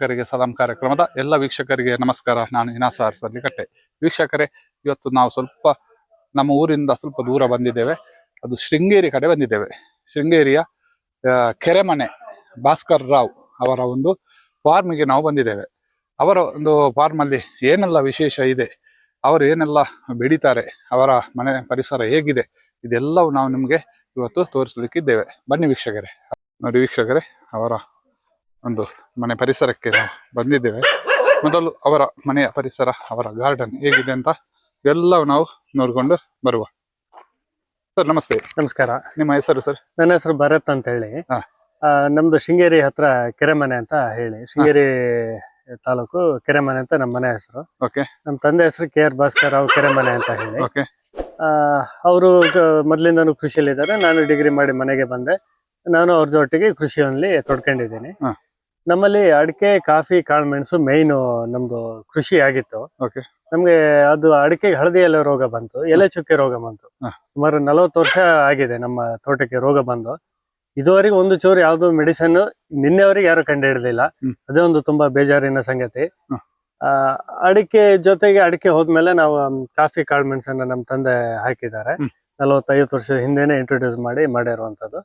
ವೀಕ್ಷಕರಿಗೆ ಸಲಾಂ ಕಾರ್ಯಕ್ರಮದ ಎಲ್ಲ ವೀಕ್ಷಕರಿಗೆ ನಮಸ್ಕಾರ. ನಾನು ಇನಾಸಾರ್ ಸಲ್ಲಿಕಟ್ಟೆ. ವೀಕ್ಷಕರೇ, ಇವತ್ತು ನಾವು ಸ್ವಲ್ಪ ನಮ್ಮ ಊರಿಂದ ಸ್ವಲ್ಪ ದೂರ ಬಂದಿದ್ದೇವೆ. ಅದು ಶೃಂಗೇರಿ ಕಡೆ ಬಂದಿದ್ದೇವೆ. ಶೃಂಗೇರಿಯ ಕೆರೆಮನೆ ಭಾಸ್ಕರ್ ರಾವ್ ಅವರ ಒಂದು ಫಾರ್ಮಿಗೆ ನಾವು ಬಂದಿದ್ದೇವೆ. ಅವರ ಒಂದು ಫಾರ್ಮಲ್ಲಿ ಏನೆಲ್ಲ ವಿಶೇಷ ಇದೆ, ಅವರು ಏನೆಲ್ಲ ಬೆಳೀತಾರೆ, ಅವರ ಮನೆ ಪರಿಸರ ಹೇಗಿದೆ, ಇದೆಲ್ಲವೂ ನಾವು ನಿಮಗೆ ಇವತ್ತು ತೋರಿಸಲಿಕ್ಕಿದ್ದೇವೆ. ಬನ್ನಿ ವೀಕ್ಷಕರೇ. ನೋಡಿ ವೀಕ್ಷಕರೇ, ಅವರ ಒಂದು ಮನೆ ಪರಿಸರಕ್ಕೆ ನಾವು ಬಂದಿದ್ದೇವೆ. ಮೊದಲು ಅವರ ಮನೆಯ ಪರಿಸರ, ಅವರ ಗಾರ್ಡನ್ ಹೇಗಿದೆ ಅಂತ ಎಲ್ಲವೂ ನಾವು ನೋಡಿಕೊಂಡು ಬರುವ. ಸರ್ ನಮಸ್ತೆ. ನಮಸ್ಕಾರ. ನಿಮ್ಮ ಹೆಸರು ಸರ್? ನನ್ನ ಹೆಸರು ಭರತ್ ಅಂತ ಹೇಳಿ. ನಮ್ದು ಶೃಂಗೇರಿ ಹತ್ರ ಕೆರೆಮನೆ ಅಂತ ಹೇಳಿ, ಶೃಂಗೇರಿ ತಾಲೂಕು ಕೆರೆಮನೆ ಅಂತ ನಮ್ಮ ಮನೆ ಹೆಸರು. ಓಕೆ. ನಮ್ಮ ತಂದೆ ಹೆಸರು KR ಭಾಸ್ಕರ್ ರಾವ್ ಕೆರೆಮನೆ ಅಂತ ಹೇಳಿ. ಓಕೆ. ಅವರು ಮೊದಲಿಂದನೂ ಕೃಷಿಯಲ್ಲಿದ್ದಾರೆ. ನಾನು ಡಿಗ್ರಿ ಮಾಡಿ ಮನೆಗೆ ಬಂದೆ. ನಾನು ಅವ್ರ ಜೊತೆಗೆ ಕೃಷಿಯಲ್ಲಿ ತೊಡ್ಕೊಂಡಿದ್ದೀನಿ. ನಮ್ಮಲ್ಲಿ ಅಡಿಕೆ, ಕಾಫಿ, ಕಾಳುಮೆಣಸು ಮೇಯ್ನು ನಮ್ದು ಕೃಷಿ ಆಗಿತ್ತು. ನಮ್ಗೆ ಅದು ಅಡಿಕೆಗೆ ಹಳದಿ ಎಲೆ ರೋಗ ಬಂತು, ಎಲೆ ಚುಕ್ಕೆ ರೋಗ ಬಂತು. ಸುಮಾರು 40 ವರ್ಷ ಆಗಿದೆ ನಮ್ಮ ತೋಟಕ್ಕೆ ರೋಗ ಬಂದು. ಇದುವರೆಗೆ ಒಂದು ಚೂರು ಯಾವ್ದು ಮೆಡಿಸಿನ್ ನಿನ್ನೆವರೆಗೆ ಯಾರು ಕಂಡು ಹಿಡಿದಿಲ್ಲ. ಅದೇ ಒಂದು ತುಂಬಾ ಬೇಜಾರಿನ ಸಂಗತಿ. ಅಡಿಕೆ ಜೊತೆಗೆ ಅಡಿಕೆ ಹೋದ್ಮೇಲೆ ನಾವು ಕಾಫಿ, ಕಾಳುಮೆಣಸನ್ನ ನಮ್ಮ ತಂದೆ ಹಾಕಿದ್ದಾರೆ. 45 ವರ್ಷದ ಹಿಂದೆನೆ ಇಂಟ್ರೊಡ್ಯೂಸ್ ಮಾಡಿರುವಂತದ್ದು.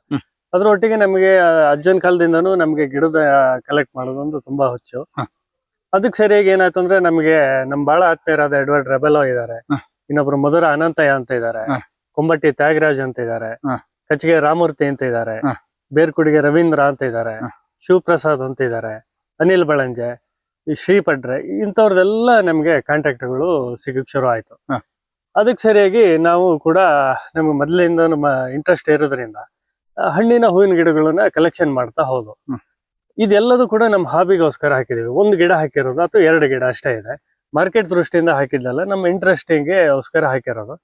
ಅದ್ರೊಟ್ಟಿಗೆ ನಮಗೆ ಅಜ್ಜನ ಕಾಲದಿಂದನೂ ನಮ್ಗೆ ಗಿಡದ ಕಲೆಕ್ಟ್ ಮಾಡೋದೊಂದು ತುಂಬಾ ಹುಚ್ಚು. ಅದಕ್ಕೆ ಸರಿಯಾಗಿ ಏನಾಯ್ತು ಅಂದ್ರೆ, ನಮ್ಗೆ ನಮ್ ಬಹಳ ಆತ್ಮೀಯರಾದ ಎಡ್ವರ್ಡ್ ರೆಬೆಲೋ ಇದ್ದಾರೆ, ಇನ್ನೊಬ್ರು ಮಧುರ ಅನಂತಯ್ಯ ಅಂತ ಇದ್ದಾರೆ, ಕೊಂಬಟ್ಟಿ ತ್ಯಾಗರಾಜ್ ಅಂತ ಇದ್ದಾರೆ, ಕಚ್ಚಿಗೆ ರಾಮೂರ್ತಿ ಅಂತ ಇದ್ದಾರೆ, ಬೇರ್ಕುಡಿಗೆ ರವೀಂದ್ರ ಅಂತ ಇದ್ದಾರೆ, ಶಿವಪ್ರಸಾದ್ ಅಂತ ಇದ್ದಾರೆ, ಅನಿಲ್ ಬಳಂಜೆ, ಈ ಶ್ರೀಪಡ್ರೆ, ಇಂಥವ್ರದೆಲ್ಲ ನಮ್ಗೆ ಕಾಂಟ್ಯಾಕ್ಟ್ಗಳು ಸಿಗಕ್ ಶುರು ಆಯ್ತು. ಅದಕ್ಕೆ ಸರಿಯಾಗಿ ನಾವು ಕೂಡ ನಮ್ಗೆ ಮೊದಲಿಂದ ನಮ್ಮ ಇಂಟ್ರೆಸ್ಟ್ ಇರೋದ್ರಿಂದ ಹಣ್ಣಿನ ಹೂವಿನ ಗಿಡಗಳನ್ನ ಕಲೆಕ್ಷನ್ ಮಾಡ್ತಾ ಹೋದ್ವು. ಇದೆಲ್ಲದೂ ಕೂಡ ನಮ್ಮ ಹಾಬಿಗೋಸ್ಕರ ಹಾಕಿದೀವಿ. ಒಂದು ಗಿಡ ಹಾಕಿರೋದು ಅಥವಾ 2 ಗಿಡ ಅಷ್ಟೇ ಇದೆ. ಮಾರ್ಕೆಟ್ ದೃಷ್ಟಿಯಿಂದ ಹಾಕಿದ್ದಲ್ಲ, ನಮ್ಮ ಇಂಟ್ರೆಸ್ಟಿಂಗ್ಗೆ ಗೋಸ್ಕರ ಹಾಕಿರೋದು.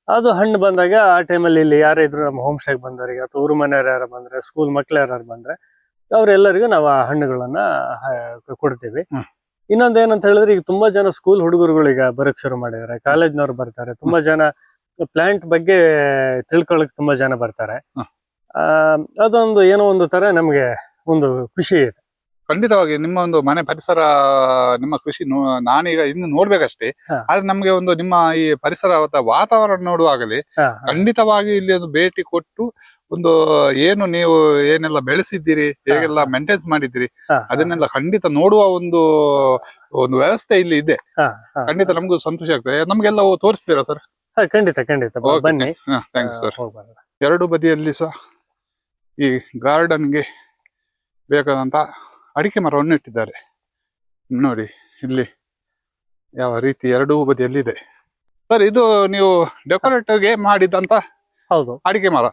ಅದು ಹಣ್ಣು ಬಂದಾಗ ಆ ಟೈಮಲ್ಲಿ ಇಲ್ಲಿ ಯಾರಿದ್ರು ನಮ್ಮ ಹೋಮ್ ಸ್ಟೇಗೆ ಬಂದವರಿಗೆ ಅಥವಾ ಊರು ಮನೆಯವ್ರು ಯಾರು ಬಂದ್ರೆ, ಸ್ಕೂಲ್ ಮಕ್ಳು ಯಾರು ಬಂದ್ರೆ ಅವ್ರೆಲ್ಲರಿಗೂ ನಾವು ಆ ಹಣ್ಣುಗಳನ್ನ ಕೊಡ್ತೀವಿ. ಇನ್ನೊಂದೇನಂತ ಹೇಳಿದ್ರೆ, ಈಗ ತುಂಬಾ ಜನ ಸ್ಕೂಲ್ ಹುಡುಗರುಗಳೀಗ ಬರಕ್ ಶುರು ಮಾಡಿದ್ದಾರೆ, ಕಾಲೇಜ್ನವ್ರು ಬರ್ತಾರೆ, ತುಂಬಾ ಜನ ಪ್ಲಾಂಟ್ ಬಗ್ಗೆ ತಿಳ್ಕೊಳಕ್ ತುಂಬಾ ಜನ ಬರ್ತಾರೆ. ಅದೊಂದು ಏನೋ ಒಂದು ತರ ನಮ್ಗೆ ಒಂದು ಖುಷಿ ಇದೆ. ಖಂಡಿತವಾಗಿ ನಿಮ್ಮ ಒಂದು ಮನೆ ಪರಿಸರ, ನಿಮ್ಮ ಕೃಷಿ ನಾನೀಗ ಇನ್ನು ನೋಡ್ಬೇಕಷ್ಟೇ. ಆದ್ರೆ ನಮ್ಗೆ ಒಂದು ನಿಮ್ಮ ಈ ಪರಿಸರ ವಾತಾವರಣ ನೋಡುವಾಗಲೇ ಖಂಡಿತವಾಗಿ ಇಲ್ಲಿ ಒಂದು ಭೇಟಿ ಕೊಟ್ಟು ಒಂದು ಏನು ನೀವು ಏನೆಲ್ಲ ಬೆಳೆಸಿದ್ದೀರಿ, ಹೇಗೆಲ್ಲ ಮೇಂಟೈನ್ಸ್ ಮಾಡಿದ್ದೀರಿ, ಅದನ್ನೆಲ್ಲ ಖಂಡಿತ ನೋಡುವ ಒಂದು ವ್ಯವಸ್ಥೆ ಇಲ್ಲಿ ಇದೆ. ಖಂಡಿತ ನಮ್ಗೂ ಸಂತೋಷ ಆಗ್ತದೆ. ನಮ್ಗೆಲ್ಲ ತೋರಿಸ್ತೀರಾ ಸರ್? ಖಂಡಿತ ಖಂಡಿತ ಬನ್ನಿ. Thank you sir. 2 ಬದಿಯಲ್ಲಿ ಸಹ ಈ ಗಾರ್ಡನ್ಗೆ ಬೇಕಾದಂತ ಅಡಿಕೆ ಮರವನ್ನು ಇಟ್ಟಿದ್ದಾರೆ. ನೋಡಿ ಇಲ್ಲಿ ಯಾವ ರೀತಿ 2 ಬದಿಯಲ್ಲಿದೆ. ಸರ್, ಇದು ನೀವು ಡೆಕೋರೇಟ್ಗೆ ಮಾಡಿದಂತ ಅಡಿಕೆ ಮರ.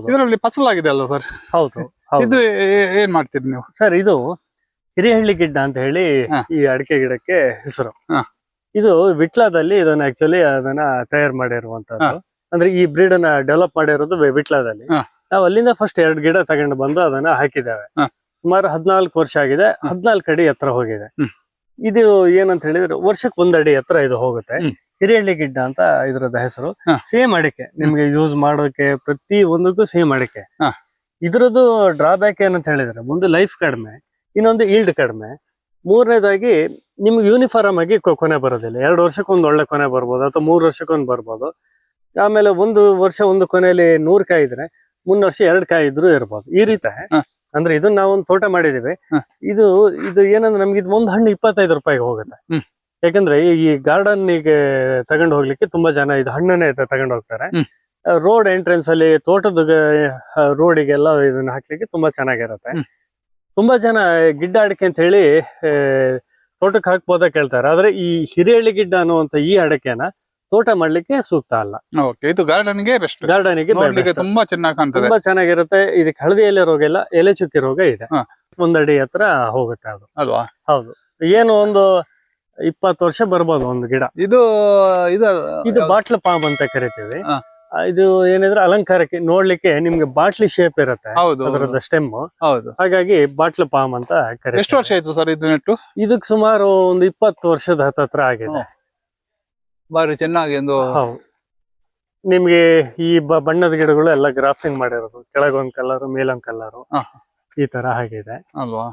ಇದರಲ್ಲಿ ಫಸಲಾಗಿದೆ ಅಲ್ಲ ಸರ್? ಹೌದು. ಇದು ಏನ್ ಮಾಡ್ತೀರಿ ನೀವು ಸರ್? ಇದು ಹಿರಿಹಳ್ಳಿ ಗಿಡ್ಡ ಅಂತ ಹೇಳಿ ಈ ಅಡಿಕೆ ಗಿಡಕ್ಕೆ ಹೆಸರು. ಇದು ವಿಟ್ಲದಲ್ಲಿ ಇದನ್ನ ಅದನ್ನ ತಯಾರು ಮಾಡಿರುವಂತದ್ದು. ಅಂದ್ರೆ ಈ ಬ್ರೀಡ್ ಅನ್ನ ಡೆವಲಪ್ ಮಾಡಿರೋದು ವಿಟ್ಲದಲ್ಲಿ. ನಾವು ಅಲ್ಲಿಂದ ಫಸ್ಟ್ 2 ಗಿಡ ತಗೊಂಡು ಬಂದು ಅದನ್ನ ಹಾಕಿದ್ದೇವೆ. ಸುಮಾರು 14 ವರ್ಷ ಆಗಿದೆ. 14 ಅಡಿ ಎತ್ತರ ಹೋಗಿದೆ. ಇದು ಏನಂತ ಹೇಳಿದ್ರೆ, ವರ್ಷಕ್ಕೆ 1 ಅಡಿ ಎತ್ತರ ಇದು ಹೋಗುತ್ತೆ. ಹಿರಿಹಳ್ಳಿ ಗಿಡ್ಡ ಅಂತ ಇದ್ರದ ಹೆಸರು. ಸೇಮ್ ಅಡಿಕೆ, ನಿಮ್ಗೆ ಯೂಸ್ ಮಾಡೋಕೆ ಪ್ರತಿ ಒಂದಕ್ಕೂ ಸೇಮ್ ಅಡಿಕೆ. ಇದ್ರದ್ದು ಡ್ರಾಬ್ಯಾಕ್ ಏನಂತ ಹೇಳಿದ್ರೆ, ಒಂದು ಲೈಫ್ ಕಡಿಮೆ, ಇನ್ನೊಂದು ಈಲ್ಡ್ ಕಡಿಮೆ, ಮೂರನೇದಾಗಿ ನಿಮ್ಗೆ ಯೂನಿಫಾರ್ಮ್ ಆಗಿ ಕೊನೆ ಬರೋದಿಲ್ಲ. 2 ವರ್ಷಕ್ಕೊಂದು ಒಳ್ಳೆ ಕೊನೆ ಬರ್ಬೋದು, ಅಥವಾ 3 ವರ್ಷಕ್ಕೊಂದು ಬರ್ಬೋದು. ಆಮೇಲೆ 1 ವರ್ಷ ಒಂದು ಕೊನೆಯಲ್ಲಿ 100 ಕಾಯಿ ಇದ್ರೆ, 3 ವರ್ಷ 2 ಕಾಯಿ ಇದ್ರು ಇರ್ಬೋದು. ಈ ರೀತಿ ಅಂದ್ರೆ ಇದನ್ನ ನಾವೊಂದು ತೋಟ ಮಾಡಿದೀವಿ. ಇದು ಏನಂದ್ರೆ, ನಮ್ಗೆ ಇದು ಒಂದು ಹಣ್ಣು 25 ರೂಪಾಯಿಗೆ ಹೋಗುತ್ತೆ. ಯಾಕಂದ್ರೆ ಈ ಗಾರ್ಡನ್ ಗೆ ತಗೊಂಡು ಹೋಗ್ಲಿಕ್ಕೆ ತುಂಬಾ ಜನ ಇದು ಹಣ್ಣನ್ನೇ ತಗೊಂಡು ಹೋಗ್ತಾರೆ. ರೋಡ್ ಎಂಟ್ರೆನ್ಸ್ ಅಲ್ಲಿ, ತೋಟದ ರೋಡಿಗೆಲ್ಲ ಇದನ್ನ ಹಾಕ್ಲಿಕ್ಕೆ ತುಂಬಾ ಚೆನ್ನಾಗಿರುತ್ತೆ. ತುಂಬಾ ಜನ ಗಿಡ್ಡ ಅಡಿಕೆ ಅಂತ ಹೇಳಿ ತೋಟಕ್ಕೆ ಹಾಕ್ಬೋದ ಕೇಳ್ತಾರೆ. ಆದ್ರೆ ಈ ಹಿರಿಹಳ್ಳಿ ಗಿಡ್ಡ ಅನ್ನುವಂತ ಈ ಅಡಿಕೆನ ತೋಟ ಮಾಡ್ಲಿಕ್ಕೆ ಸೂಕ್ತ ಅಲ್ಲ. ಇದು ಗಾರ್ಡನ್ಗೆ ಬೆಸ್ಟ್. ಗಾರ್ಡನ್ಗೆ ತುಂಬಾ ಚೆನ್ನಾಗಿ ಕಾಣ್ತದೆ, ತುಂಬಾ ಚೆನ್ನಾಗಿರುತ್ತೆ. ಇದಕ್ಕೆ ಹಳದಿ ಎಲೆ ರೋಗ ಇಲ್ಲ, ಎಲೆ ಚುಕ್ಕಿ ರೋಗ ಇದೆ. 1 ಅಡಿ ಹತ್ರ ಹೋಗುತ್ತೆ ಅದು. ಅಲ್ವಾ? ಹೌದು. ಏನು ಒಂದು 20 ವರ್ಷ ಬರ್ಬೋದು ಒಂದು ಗಿಡ. ಇದು ಬಾಟ್ಲ ಪಾಮ್ ಅಂತ ಕರಿತೀವಿ. ಇದು ಏನಿದ್ರೆ ಅಲಂಕಾರಕ್ಕೆ ನೋಡ್ಲಿಕ್ಕೆ ನಿಮ್ಗೆ ಬಾಟ್ಲಿ ಶೇಪ್ ಇರುತ್ತೆ ಅದರದ ಸ್ಟೆಮ್. ಹಾಗಾಗಿ ಬಾಟ್ಲ ಪಾಮ್ ಅಂತ ಕರೀತೀವಿ. ಎಷ್ಟು ವರ್ಷ ಆಯ್ತು ಸರ್ ಇದು ನೆಟ್ಟು? ಇದಕ್ ಸುಮಾರು ಒಂದು 20 ವರ್ಷದ ಹತ್ರ ಆಗಿದೆ. ಬಾರಿ ಚೆನ್ನಾಗಿ ನಿಮ್ಗೆ ಈ ಬಣ್ಣದ ಗಿಡಗಳು ಎಲ್ಲ ಗ್ರಾಫ್ಟಿಂಗ್ ಮಾಡಿರೋದು. ಕೆಳಗೊಂದ್ ಕಲರ್, ಮೇಲೊಂದ್ ಕಲರ್, ಈ ತರ ಆಗಿದೆ ಅಲ್ವಾ?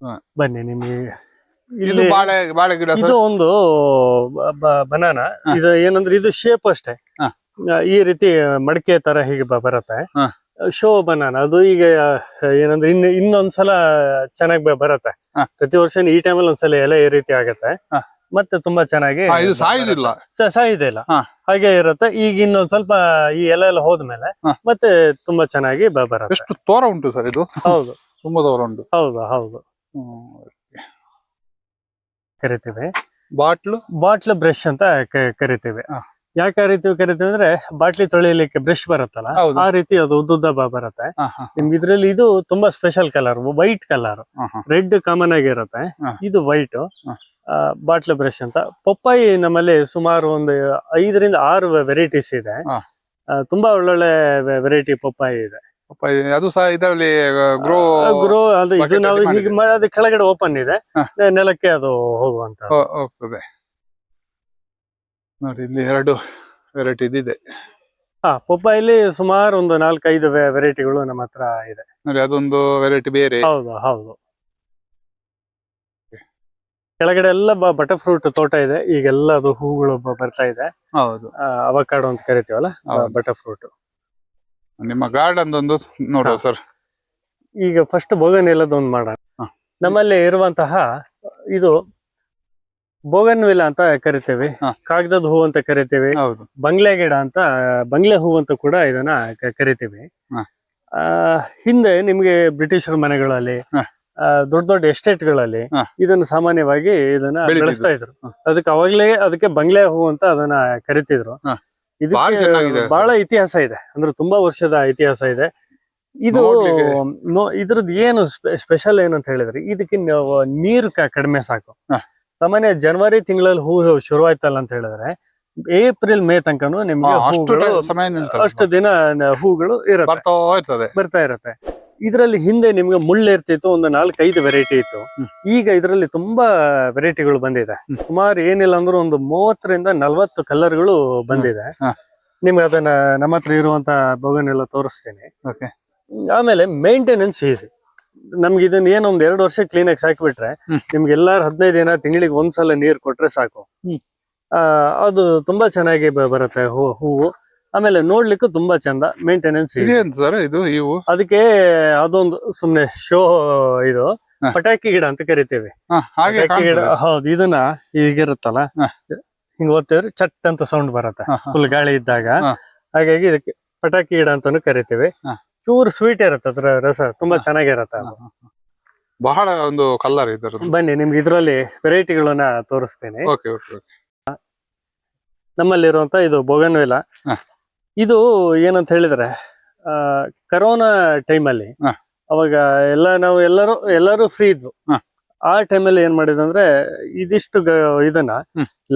ಹ. ಬನ್ನಿ ನಿಮ್ಗೆ ಇದು ಇಲ್ಲಿ ಬಾಳೆ ಗಿಡ ಇದು ಒಂದು ಬನಾನ. ಹ. ಇದು ಏನಂದ್ರೆ ಇದು ಶೇಪ್ ಅಷ್ಟೇ. ಹ. ಈ ರೀತಿ ಮಡಿಕೆ ತರ ಹೀಗೆ ಬರುತ್ತೆ. ಹ. ಶೋ ಬನಾನ ಅದು ಈಗ ಏನಂದ್ರೆ ಇನ್ನೊಂದ್ಸಲ ಚೆನ್ನಾಗಿ ಬರುತ್ತೆ. ಹ. ಪ್ರತಿ ವರ್ಷ ಈ ಟೈಮಲ್ಲಿ ಒಂದ್ಸಲ ಎಲೆ ಈ ರೀತಿ ಆಗತ್ತೆ. ಹ. ಮತ್ತೆ ತುಂಬಾ ಚೆನ್ನಾಗಿ ಇದು ಸಾಯುದಿಲ್ಲ. ಸಾಯುದೇ ಇಲ್ಲ, ಹ. ಹಾಗೆ ಇರುತ್ತೆ. ಈಗ ಇನ್ನೊಂದ್ ಸ್ವಲ್ಪ ಈ ಎಲೆ ಎಲ್ಲ ಹೋದ್ಮೇಲೆ ಹ. ಮತ್ತೆ ತುಂಬಾ ಚೆನ್ನಾಗಿ ಬರುತ್ತೆ. ಎಷ್ಟು ತೋರ ಉಂಟು ಸರ್ ಇದು? ಹೌದು, ತುಂಬಾ ತೋರ ಉಂಟು. ಹೌದು, ಹೌದು. ಕರಿತೀವಿ ಬಾಟ್ಲ್ ಬ್ರಷ್ ಅಂತ ಕರಿತೀವಿ. ಹ. ಯಾಕೆ ಆ ರೀತಿ ಕರಿತೀವಿ ಅಂದ್ರೆ ಬಾಟ್ಲಿ ತೊಳಿಲಿಕ್ಕೆ ಬ್ರಷ್ ಬರುತ್ತಲ್ಲ, ಹೌದು. ಆ ರೀತಿ ಅದು ಉದ್ದುದ್ದ ಬರುತ್ತೆ. ಹ, ಹ, ಹ. ನಿಮ್ಗೆ ಇದ್ರಲ್ಲಿ ಇದು ತುಂಬಾ ಸ್ಪೆಷಲ್ ಕಲರ್, ವೈಟ್ ಕಲರ್. ಹ, ಹ. ರೆಡ್ ಕಾಮನ್ ಆಗಿರುತ್ತೆ, ಹ. ಇದು ವೈಟ್. ಹ. ಬಾಟ್ಲ್ ಬ್ರಷ್ ಅಂತ. ಪಪ್ಪಾಯಿ ನಮ್ಮಲ್ಲಿ ಸುಮಾರು ಒಂದು 5 ರಿಂದ 6 ವೆರೈಟೀಸ್ ಇದೆ. ಹ. ತುಂಬಾ ಒಳ್ಳೊಳ್ಳೆ ವೆರೈಟಿ ಪಪ್ಪಾಯಿ ಇದೆ. ಅದು ಸಹ ಇದರಲ್ಲಿ ಗ್ರೋ ಅದು ಇದು bucket ನಾವು ಅಲ್ಲಿ ಹೀಗೆ ಮಾಡಿದ್ದೀವಿ. ಅದು ಕೆಳಗಡೆ ಓಪನ್ ಇದೆ, ಹ. ನೆಲಕ್ಕೆ ಅದು ಹೋಗುವಂತ. ಹೋಗ್ತದೆ ನೋಡಿ, ಇಲ್ಲಿ 2 ವೆರೈಟಿ ಇದೆ. ಪಪ್ಪಾಯಲ್ಲಿ ಸುಮಾರು ಒಂದು 4-5 ವೆರೈಟಿಗಳು ನಮ್ಮ ಹತ್ರ ಇದೆ. ನೋಡಿ, ಅದೊಂದು ವೆರೈಟಿ ಬೇರೆ. ಹೌದು, ಹೌದು. ಕೆಳಗಡೆ ಎಲ್ಲ ಬಟರ್ ಫ್ರೂಟ್ ತೋಟ ಇದೆ. ಈಗೆಲ್ಲ ಅದು ಹೂಗಳು ಬರ್ತಾ ಇದೆ. ಹೌದು, ಅವಕಾಡೋ ಅಂತ ಕರಿತೀವಲ್ಲ, ಹೌದು. Butter fruit. ನಿಮ್ಮ ಗಾರ್ಡನ್ ಒಂದು ನೋಡುವ ಸರ್. ಈಗ ಫಸ್ಟ್ ಬೋಗನ್ ಎಲ್ಲದೊಂದು ಮಾಡೋಣ. ಹ. ನಮ್ಮಲ್ಲಿ ಇರುವಂತಹ ಇದು ಬೋಗನ್ವಿಲ್ಲ ಅಂತ ಕರಿತೇವೆ, ಹ. ಕಾಗದದ ಹೂ ಅಂತ ಕರಿತೇವೆ, ಹೌದು. ಬಂಗ್ಲೆ ಗಿಡ ಅಂತ, ಬಂಗ್ಲೆ ಹೂ ಅಂತ ಕೂಡ ಇದನ್ನ ಕರಿತೀವಿ. ಹ. ಹಿಂದೆ ನಿಮ್ಗೆ ಬ್ರಿಟಿಷರ ಮನೆಗಳಲ್ಲಿ, ಹ. ದೊಡ್ಡ ದೊಡ್ಡ ಎಸ್ಟೇಟ್ಗಳಲ್ಲಿ ಹ. ಇದನ್ನು ಸಾಮಾನ್ಯವಾಗಿ ಇದನ್ನ ಬೆಳೆಸ್ತಾ ಇದ್ರು. ಹ. ಅದಕ್ಕೆ ಬಂಗ್ಲೆ ಹೂ ಅಂತ ಅದನ್ನ ಕರಿತಿದ್ರು. ಹ. ಇದಕ್ಕೆ ಭಾಳ ಚೆನ್ನಾಗಿದೆ ಬಹಳ ಇತಿಹಾಸ ಇದೆ, ಅಂದ್ರೆ ತುಂಬಾ ವರ್ಷದ ಇತಿಹಾಸ ಇದೆ. ಇದು ನೋಡ್ಲಿಕ್ಕೆ. ಇದ್ರದ್ದು ಏನು ಸ್ಪೆಷಲ್ ಏನಂತ ಹೇಳಿದ್ರೆ, ಇದಕ್ಕೆ ನೀರು ಕಡಿಮೆ ಸಾಕು. ಹ. ಸಾಮಾನ್ಯ ಜನವರಿ ತಿಂಗಳಲ್ಲಿ ಹೂ ಶುರುವಾಯ್ತಲ್ಲ ಅಂತ ಹೇಳಿದ್ರೆ, ಏಪ್ರಿಲ್ ಮೇ ತನಕನು ನಿಮ್ಗೆ ಅಷ್ಟು ಹೂಗಳು, ಸಮಯ ನಿಲ್ತದೆ. ಅಷ್ಟು ದಿನ ಹೂಗಳು ಬರ್ತಾ ಇರುತ್ತೆ. ಇದರಲ್ಲಿ ಹಿಂದೆ ನಿಮ್ಗೆ ಮುಳ್ಳು ಇರ್ತಿತ್ತು, ಒಂದು 4-5 ವೆರೈಟಿ ಇತ್ತು. ಈಗ ಇದರಲ್ಲಿ ತುಂಬಾ ವೆರೈಟಿಗಳು ಬಂದಿದೆ. ಸುಮಾರು ಏನಿಲ್ಲ ಅಂದ್ರೂ ಒಂದು 30 ರಿಂದ 40 ಕಲರ್ಗಳು ಬಂದಿದೆ. ನಿಮ್ಗೆ ಅದನ್ನ ನಮ್ಮ ಹತ್ರ ಇರುವಂತ ಬೋಗನ್ನೆಲ್ಲ ತೋರಿಸ್ತೇನೆ. ಆಮೇಲೆ ಮೇಂಟೆನೆನ್ಸ್ ಈಸಿ. ನಮ್ಗೆ ಇದನ್ನ ಏನೊಂದ್ 2 ವರ್ಷ ಕ್ಲೀನ್ ಆಗಿ ಸಾಕ್ಬಿಟ್ರೆ, ನಿಮ್ಗೆ ಎಲ್ಲಾರು 15 ದಿನ ತಿಂಗಳಿಗೆ ಒಂದ್ಸಲ ನೀರ್ ಕೊಟ್ರೆ ಸಾಕು. ಅದು ತುಂಬಾ ಚೆನ್ನಾಗಿ ಬರುತ್ತೆ ಹೂವು. ಆಮೇಲೆ ನೋಡ್ಲಿಕ್ಕೂ ತುಂಬಾ ಚಂದ, ಮೇಂಟೆನೆನ್ಸ್ ಇದೆ. ಅದಕ್ಕೆ ಅದೊಂದು ಸುಮ್ನೆ ಶೋ, ಇದು ಪಟಾಕಿ ಗಿಡ ಅಂತ ಕರಿತೇವೆ. ಪಟಾಕಿ ಗಿಡ, ಹೌದು. ಇದನ್ನ ಹೀಗಿರುತ್ತಲ್ಲ, ಹಿಂಗ್ ಓದ್ತಿದ್ರೆ ಚಟ್ ಅಂತ ಸೌಂಡ್ ಬರುತ್ತೆ ಫುಲ್ ಗಾಳಿ ಇದ್ದಾಗ. ಹಾಗಾಗಿ ಇದಕ್ಕೆ ಪಟಾಕಿ ಗಿಡ ಅಂತಾನು ಕರಿತೇವೆ. ಚೂರು ಸ್ವೀಟ್ ಇರುತ್ತೆ ಅದ್ರ ರಸ, ತುಂಬಾ ಚೆನ್ನಾಗಿರತ್ತೆ ಅದು. ಬಹಳ ಒಂದು ಕಲರ್ ಇದೆ. ಬನ್ನಿ ನಿಮ್ಗೆ ಇದರಲ್ಲಿ ವೆರೈಟಿಗಳನ್ನ ತೋರಿಸ್ತೇನೆ. ನಮ್ಮಲ್ಲಿರುವಂತ ಇದು ಬೋಗನ್ವಿಲ್ಲ. ಇದು ಏನಂತ ಹೇಳಿದ್ರೆ, ಕರೋನಾ ಟೈಮಲ್ಲಿ ಅವಾಗ ಎಲ್ಲರೂ ಫ್ರೀ ಇದ್ವು. ಆ ಟೈಮಲ್ಲಿ ಏನ್ ಮಾಡಿದಂದ್ರೆ, ಇದಿಷ್ಟು ಇದನ್ನ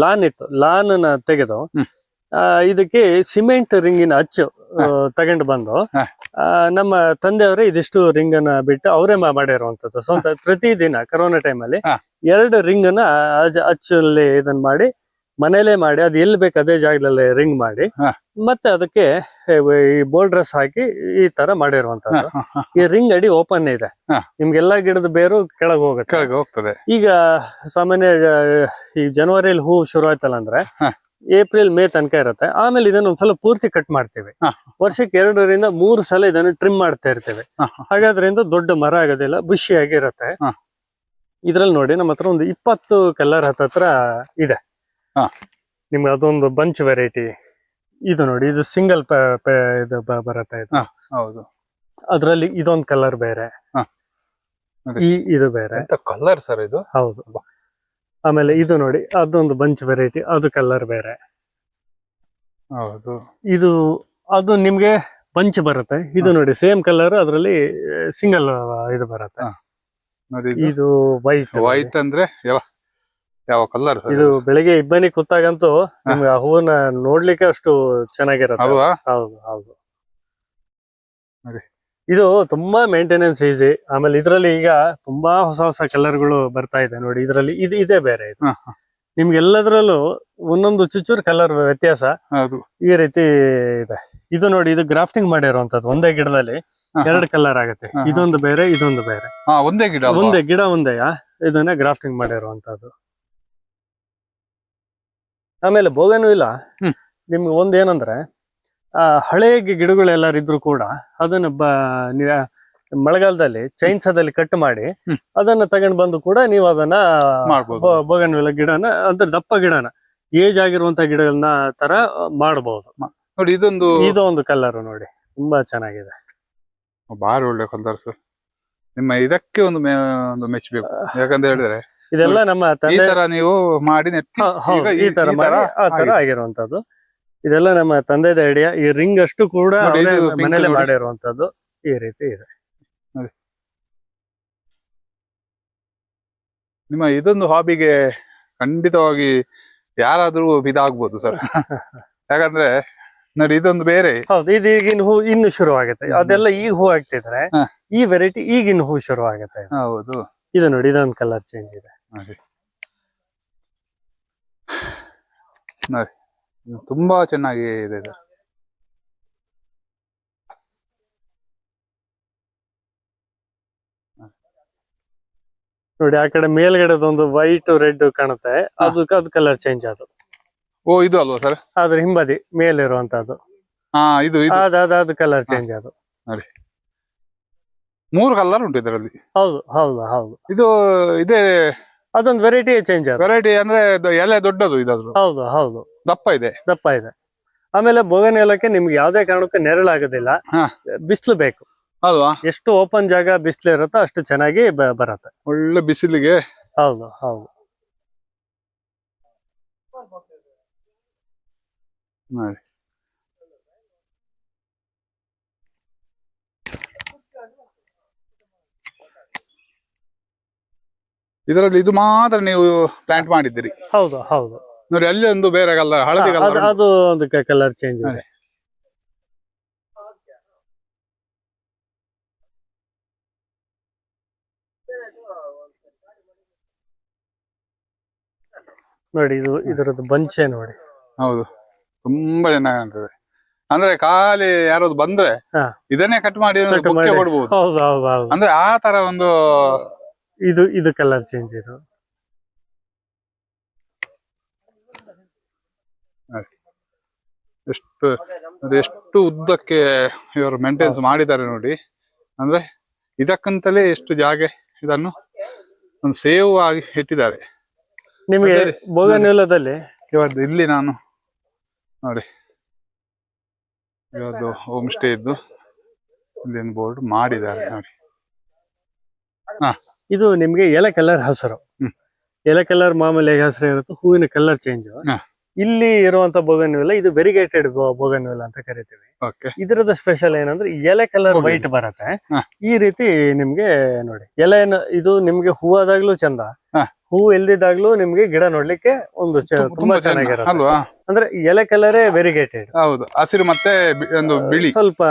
ಲಾನ್ ಇತ್ತು, ಲಾನ್ ತೆಗೆದು ಇದಕ್ಕೆ ಸಿಮೆಂಟ್ ರಿಂಗಿನ ಅಚ್ಚು ತಗೊಂಡು ಬಂದು, ನಮ್ಮ ತಂದೆಯವರೇ ಇದಿಷ್ಟು ರಿಂಗ್ ಅನ್ನ ಬಿಟ್ಟು ಅವರೇ ಮಾಡಿರುವಂತದ್ದು ಸ್ವಂತ. ಪ್ರತಿದಿನ ಕರೋನಾ ಟೈಮಲ್ಲಿ 2 ರಿಂಗ್ ಅನ್ನ ಅಚ್ಚಲ್ಲಿ ಇದನ್ನ ಮಾಡಿ, ಮನೇಲೆ ಮಾಡಿ, ಅದು ಎಲ್ಲಿ ಬೇಕು ಅದೇ ಜಾಗದಲ್ಲಿ ರಿಂಗ್ ಮಾಡಿ, ಮತ್ತೆ ಅದಕ್ಕೆ ಈ ಬೋಲ್ಡ್ರಸ್ ಹಾಕಿ ಈ ತರ ಮಾಡಿರುವಂತದ್ದು. ಈ ರಿಂಗ್ ಅಡಿ ಓಪನ್ ಇದೆ, ನಿಮ್ಗೆಲ್ಲಾ ಗಿಡದ ಬೇರು ಕೆಳಗೆ ಹೋಗುತ್ತೆ. ಈಗ ಸಾಮಾನ್ಯ ಈ ಜನವರಿಯಲ್ಲಿ ಹೂ ಶುರು ಆಯ್ತಲ್ಲ ಅಂದ್ರೆ, ಏಪ್ರಿಲ್ ಮೇ ತನಕ ಇರುತ್ತೆ. ಆಮೇಲೆ ಇದನ್ನ ಒಂದ್ಸಲ ಪೂರ್ತಿ ಕಟ್ ಮಾಡ್ತೇವೆ. ವರ್ಷಕ್ಕೆ 2 ರಿಂದ 3 ಸಲ ಇದನ್ನು ಟ್ರಿಮ್ ಮಾಡ್ತಾ ಇರ್ತೇವೆ. ಹಾಗಾದ್ರಿಂದ ದೊಡ್ಡ ಮರ ಆಗೋದಿಲ್ಲ, ಬುಷಿಯಾಗಿರುತ್ತೆ. ಇದ್ರಲ್ಲಿ ನೋಡಿ, ನಮ್ಮ ಹತ್ರ ಒಂದು 20 ಕಲರ್ ಹತ್ರ ಇದೆ. ನಿಮ್ಗೆ ಅದೊಂದು ಬಂಚ್ ವೆರೈಟಿ. ಇದು ನೋಡಿ, ಇದು ಸಿಂಗಲ್ ಇದು ಬರುತ್ತೆ. ಹೌದು. ಅದ್ರಲ್ಲಿ ಇದೊಂದು ಕಲರ್ ಬೇರೆ, ಇದು ಬೇರೆ ಕಲರ್ ಸರ್ ಇದು. ಹೌದು. ಆಮೇಲೆ ಇದು ನೋಡಿ, ಅದೊಂದು ಬಂಚ್ ವೆರೈಟಿ, ಅದು ಕಲರ್ ಬೇರೆ. ಹೌದು. ಅದು ನಿಮ್ಗೆ ಬಂಚ್ ಬರುತ್ತೆ. ಇದು ನೋಡಿ, ಸೇಮ್ ಕಲರ್, ಅದರಲ್ಲಿ ಸಿಂಗಲ್ ಇದು ಬರುತ್ತೆ. ಇದು ವೈಟ್ ಅಂದ್ರೆ ಯಾವ ಕಲರ್? ಇದು ಬೆಳಿಗ್ಗೆ ಇಬ್ಬನಿ ಕೂತಾಗಂತೂ ನಿಮ್ಗೆ ಆ ಹೂವನ್ನ ನೋಡ್ಲಿಕ್ಕೆ ಅಷ್ಟು ಚೆನ್ನಾಗಿರುತ್ತೆ. ಹೌದು, ಹೌದು. ಇದು ತುಂಬಾ ಮೇಂಟೆನೆನ್ಸ್ ಈಸಿ. ಆಮೇಲೆ ಇದರಲ್ಲಿ ಈಗ ತುಂಬಾ ಹೊಸ ಕಲರ್ಗಳು ಬರ್ತಾ ಇದೆ ನೋಡಿ. ಇದರಲ್ಲಿ ಇದೇ ಬೇರೆ. ಇದು ನಿಮ್ಗೆ ಎಲ್ಲದರಲ್ಲೂ ಒಂದೊಂದು ಚುಚ್ಚೂರು ಕಲರ್ ವ್ಯತ್ಯಾಸ ಈ ರೀತಿ ಇದೆ. ಇದು ನೋಡಿ, ಇದು ಗ್ರಾಫ್ಟಿಂಗ್ ಮಾಡಿರುವಂತದ್ದು ಒಂದೇ ಗಿಡದಲ್ಲಿ. ಎರಡು ಕಲರ್ ಆಗುತ್ತೆ. ಇದೊಂದು ಬೇರೆ, ಇದೊಂದು ಬೇರೆ. ಒಂದೇ ಗಿಡ ಅಲ್ವಾ? ಒಂದೇ ಗಿಡ, ಒಂದೇಯಾ? ಇದನ್ನ ಗ್ರಾಫ್ಟಿಂಗ್ ಮಾಡಿರುವಂತದ್ದು. ಆಮೇಲೆ ಬೋಗನ್ವಿಲ್ಲ ನಿಮ್ಗೆ ಒಂದೇನಂದ್ರೆ ಹಳೆ ಗಿಡಗಳೆಲ್ಲಾರಿದ್ರು ಕೂಡ ಅದನ್ನ ಮಳೆಗಾಲದಲ್ಲಿ ಚೈನ್ಸಾದಲ್ಲಿ ಕಟ್ ಮಾಡಿ ಅದನ್ನ ತಗೊಂಡ್ ಬಂದು ಕೂಡ ನೀವು ಅದನ್ನ ಬೋಗನ್ವಿಲ್ಲ ಗಿಡನ ಅಂದ್ರೆ ದಪ್ಪ ಗಿಡನ ಏಜ್ ಆಗಿರುವಂತ ಗಿಡಗಳನ್ನ ತರ ಮಾಡಬಹುದು ನೋಡಿ. ಇದೊಂದು ಕಲರ್ ನೋಡಿ, ತುಂಬಾ ಚೆನ್ನಾಗಿದೆ, ಬಾರಿ ಒಳ್ಳೆ ಕಲರ್ ಸರ್. ನಿಮ್ಮ ಇದಕ್ಕೆ ಒಂದು ಮೆಚ್ಚಬೇಕು. ಯಾಕಂತ ಹೇಳಿದ್ರೆ ಇದೆಲ್ಲ ನಮ್ಮ ಈ ತರ ನೀವು ಮಾಡಿ ಈ ತರ ಮಾಡಿ ಆ ತರ ಆಗಿರುವಂತದ್ದು. ಇದೆಲ್ಲ ನಮ್ಮ ತಂದೆದ ಐಡಿಯಾ. ಈ ರಿಂಗ್ ಅಷ್ಟು ಕೂಡ ಮನೇಲೆ ಮಾಡಿರುವಂತದ್ದು. ಈ ರೀತಿ ಇದೆ. ನಿಮ್ಮ ಇದೊಂದು ಹಾಬಿಗೆ ಖಂಡಿತವಾಗಿ ಯಾರಾದ್ರೂ ಇದಾಗ್ಬೋದು ಸರ್. ಯಾಕಂದ್ರೆ ನೋಡಿ, ಇದೊಂದು ಬೇರೆ. ಹೌದು, ಇದು ಈಗಿನ ಹೂ ಇನ್ನು ಶುರು ಆಗುತ್ತೆ. ಅದೆಲ್ಲ ಈಗ ಹೂ ಆಗ್ತಿದ್ರೆ ಈ ವೆರೈಟಿ ಈಗಿನ ಹೂ ಶುರು ಆಗುತ್ತೆ. ಹೌದು, ಇದು ನೋಡಿ, ಇದೊಂದು ಕಲರ್ ಚೇಂಜ್ ಇದೆ ನೋಡಿ. ತುಂಬಾ ಚೆನ್ನಾಗಿ ಇದೆ ಸರ್. ನೋಡಿ, ಆ ಕಡೆ ಮೇಲ್ಗಡೆದೊಂದು ವೈಟ್ ರೆಡ್ ಕಾಣುತ್ತೆ, ಅದು ಕಲರ್ ಚೇಂಜ್ ಅದು. ಇದು ಅಲ್ವಾ ಸರ್? ಅದ್ರ ಹಿಂಬದಿ ಮೇಲಿರುವಂತದ್ದು. ಅದು ಕಲರ್ ಚೇಂಜ್ ಅದು. ನೋಡಿ, 3 ಕಲರ್ ಉಂಟು ಇದರಲ್ಲಿ. ಹೌದು ಹೌದು ಹೌದು. ಇದು ಇದೇ ಅದೊಂದು ವೆರೈಟಿ ಚೇಂಜ್ ಅದು. ವೆರೈಟಿ ಅಂದ್ರೆ ಎಲೆ ದೊಡ್ಡದು ಇದಾದ್ರು. ಹೌದು ಹೌದು, ದಪ್ಪ ಇದೆ. ಆಮೇಲೆ ಬೋಗನ್ವಿಲ್ಲಕ್ಕೆ ನಿಮ್ಗೆ ಯಾವ್ದೇ ಕಾರಣಕ್ಕೂ ನೆರಳಾಗೋದಿಲ್ಲ, ಬಿಸಿಲು ಬೇಕು ಅಲ್ವಾ? ಎಷ್ಟು ಓಪನ್ ಜಾಗ ಬಿಸಿಲು ಇರುತ್ತೋ ಅಷ್ಟು ಚೆನ್ನಾಗಿ ಬರುತ್ತೆ. ಒಳ್ಳೆ ಬಿಸಿಲಿಗೆ. ಹೌದು ಹೌದು. ನೋಡಿ, ಇದರಲ್ಲಿ ಇದು ಮಾತ್ರ ನೀವು ಪ್ಲಾಂಟ್ ಮಾಡಿದ್ದೀರಿ? ಹೌದು ಹೌದು. ನೋಡಿ, ಅಲ್ಲಿ ಒಂದು ಬೇರೆ ಕಲರ್, ಹಳದಿ ಕಲರ್, ಅದು ಒಂದು ಕಲರ್ ಚೇಂಜ್ ಇದೆ. ನೋಡಿ, ಇದರದ್ದು ಬಂಚೆ ನೋಡಿ. ಹೌದು, ತುಂಬಾ ಚೆನ್ನಾಗಿ ಕಾಣ್ತದೆ. ಅಂದ್ರೆ ಖಾಲಿ ಯಾರಾದ್ರು ಬಂದ್ರೆ ಇದನ್ನೇ ಕಟ್ ಮಾಡಿ ಕೊಡ್ಬೋದು. ಹೌದು ಹೌದು ಹೌದು. ಅಂದ್ರೆ ಆ ತರ ಒಂದು ಇದು ಕಲರ್ ಚೇಂಜ್ ಇದು. ಎಷ್ಟು ಉದ್ದಕ್ಕೆ ಇವರು ಮೇಂಟೆನ್ಸ್ ಮಾಡಿದ್ದಾರೆ ನೋಡಿ. ಅಂದ್ರೆ ಇದಕ್ಕಂತಲೇ ಎಷ್ಟು ಜಾಗ ಇದನ್ನು ಒಂದು ಸೇವ್ ಆಗಿ ಇಟ್ಟಿದ್ದಾರೆ. ನಿಮಗೆ ಬೋಗನ್ವಿಲ್ಲದಲ್ಲಿ ಇವತ್ತು ಇಲ್ಲಿ ನಾನು ನೋಡಿ, ಇವತ್ತು ಹೋಮ್ ಸ್ಟೇ ಇದ್ದು ಇಲ್ಲಿ ಒಂದು ಬೋರ್ಡ್ ಮಾಡಿದ್ದಾರೆ ನೋಡಿ. ಇದು ನಿಮ್ಗೆ ಎಲೆ ಕಲರ್ ಹಸಿರು. ಎಲೆ ಕಲರ್ ಮಾಮೂಲಿ ಹಸಿರು ಇರುತ್ತೆ, ಹೂವಿನ ಕಲರ್ ಚೇಂಜ್. ಇಲ್ಲಿ ಇರುವಂತ ಬೋಗನ್ವಿಲ್ಲ ಇದು ವೆರಿಗೇಟೆಡ್ ಬೋಗನ್ವಿಲ್ಲ ಅಂತ ಕರಿತೀವಿ. ಇದರದ ಸ್ಪೆಷಲ್ ಏನಂದ್ರೆ ಎಲೆ ಕಲರ್ ವೈಟ್ ಬರುತ್ತೆ. ಈ ರೀತಿ ನಿಮ್ಗೆ ನೋಡಿ, ಎಲೆನ ಇದು ನಿಮ್ಗೆ ಹೂವಾದಾಗ್ಲೂ ಚಂದ, ಹೂ ಎಲ್ದಿದಾಗ್ಲೂ ನಿಮ್ಗೆ ಗಿಡ ನೋಡ್ಲಿಕ್ಕೆ ಒಂದು ತುಂಬಾ ಚೆನ್ನಾಗಿರುತ್ತೆ. ಅಂದ್ರೆ ಎಲೆ ಕಲರೇ ವೆರಿಗೇಟೆಡ್. ಹೌದು, ಹಸಿರು ಮತ್ತೆ ಒಂದು ಬಿಳಿ, ಸ್ವಲ್ಪ